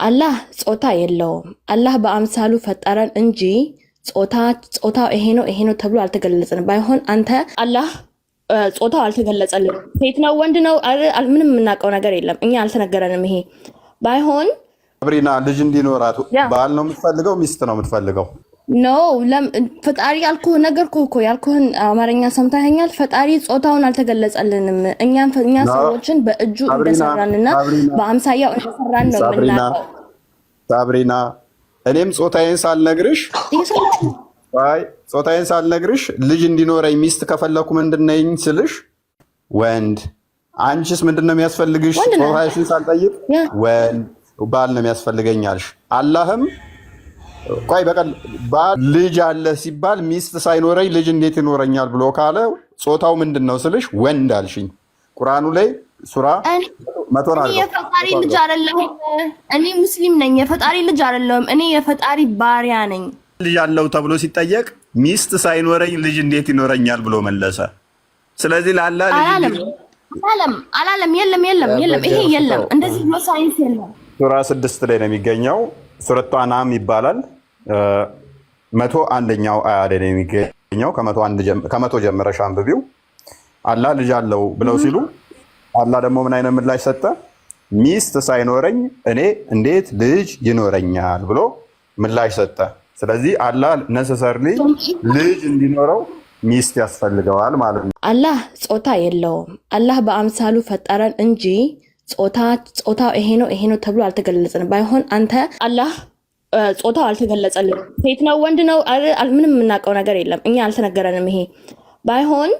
አላህ ጾታ የለውም። አላህ በአምሳሉ ፈጠረን እንጂ ጾታው ይሄ ነው ተብሎ አልተገለጸንም። ባይሆን አንተ አላህ ጾታው አልተገለጸልንም። ሴት ነው ወንድ ነው ምንም የምናውቀው ነገር የለም። እኛ አልተነገረንም። ይሄ ባይሆን ሳብሪና ልጅ እንዲኖራት ባል ነው የምትፈልገው ሚስት ነው የምትፈልገው? ኖ ፈጣሪ ያልኩህን አማርኛ ሰምተኸኛል። ፈጣሪ ጾታውን አልተገለጸልንም። እኛ ሰዎችን በእጁ እንደሰራንና በአምሳያው እንደሰራን ነው የምናውቀው። ሳብሪና እኔም ጾታዬን ሳልነግርሽ ልጅ እንዲኖረኝ ሚስት ከፈለኩ ምንድነኝ ስልሽ ወንድ፣ አንቺስ ምንድነው የሚያስፈልግሽ? ጾታሽን ሳልጠይቅ ወንድ ባል ነው የሚያስፈልገኝ አልሽ። አላህም ቆይ በቀል ባል ልጅ አለ ሲባል ሚስት ሳይኖረኝ ልጅ እንዴት ይኖረኛል ብሎ ካለ ጾታው ምንድነው ስልሽ ወንድ አልሽኝ። ቁርአኑ ላይ ሱራ 100 ነው። የፈጣሪ ልጅ አይደለሁም እኔ ሙስሊም ነኝ። የፈጣሪ ልጅ አይደለሁም እኔ የፈጣሪ ባሪያ ነኝ። ልጅ አለው ተብሎ ሲጠየቅ ሚስት ሳይኖረኝ ልጅ እንዴት ይኖረኛል ብሎ መለሰ። ስለዚህ ላላ ልጅ አላለም። የለም ይሄ የለም። እንደዚህ ብሎ ሳይንስ የለም። ሱራ 6 ላይ ነው የሚገኘው። ሱረቱ አናም ይባላል። 101ኛው አያ ላይ ነው የሚገኘው። ከመቶ ጀምረሽ አንብቢው። አላህ ልጅ አለው ብለው ሲሉ አላህ ደግሞ ምን አይነት ምላሽ ሰጠ? ሚስት ሳይኖረኝ እኔ እንዴት ልጅ ይኖረኛል ብሎ ምላሽ ሰጠ። ስለዚህ አላህ ነሰሰርሊ ልጅ እንዲኖረው ሚስት ያስፈልገዋል ማለት ነው። አላህ ጾታ የለውም። አላህ በአምሳሉ ፈጠረን እንጂ ጾታው ይሄ ነው ተብሎ አልተገለጸንም። ባይሆን አንተ አላህ ጾታው አልተገለጸልንም። ሴት ነው ወንድ ነው ምንም የምናውቀው ነገር የለም። እኛ አልተነገረንም። ይሄ ባይሆን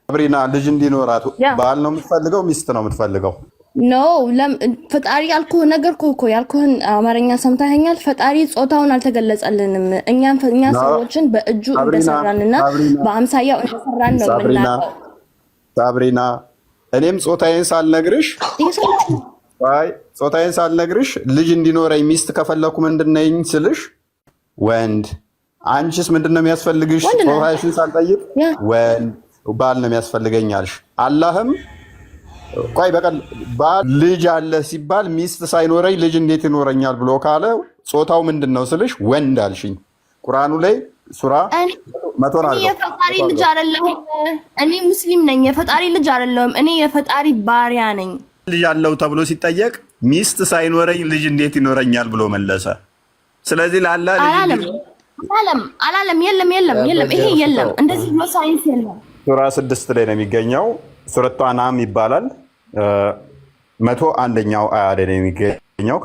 ሳብሪና ልጅ እንዲኖራት ባል ነው የምትፈልገው ሚስት ነው የምትፈልገው? ኖ ፈጣሪ ያልኩህን አማርኛ ሰምተኸኛል። ፈጣሪ ጾታውን አልተገለጸልንም። እኛ ሰዎችን በእጁ እንደሰራንና በአምሳያው እንደሰራን ነው የምናውቀው። ሳብሪና እኔም ጾታዬን ሳልነግርሽ ልጅ እንዲኖረኝ ሚስት ከፈለኩ ምንድነኝ ስልሽ ወንድ፣ አንቺስ ምንድነው የሚያስፈልግሽ? ጾታሽን ሳልጠይቅ ወንድ ባል ነው የሚያስፈልገኝ አልሽ። አላህም ቆይ በቀል ባል ልጅ አለ ሲባል ሚስት ሳይኖረኝ ልጅ እንዴት ይኖረኛል ብሎ ካለ ጾታው ምንድነው ስልሽ ወንድ አልሽኝ። ቁርአኑ ላይ ሱራ 100 ነው። የፈጣሪ ልጅ አይደለሁም እኔ ሙስሊም ነኝ። የፈጣሪ ልጅ አይደለሁም እኔ የፈጣሪ ባሪያ ነኝ። ልጅ አለው ተብሎ ሲጠየቅ ሚስት ሳይኖረኝ ልጅ እንዴት ይኖረኛል ብሎ መለሰ። ስለዚህ ላላ አላለም። የለም ይሄ የለም። እንደዚህ ብሎ ሳይንስ የለም። ሱራ 6 ላይ ነው የሚገኘው። ሱረቱ አናም ይባላል። 101ኛው አያ ላይ ነው የሚገኘው።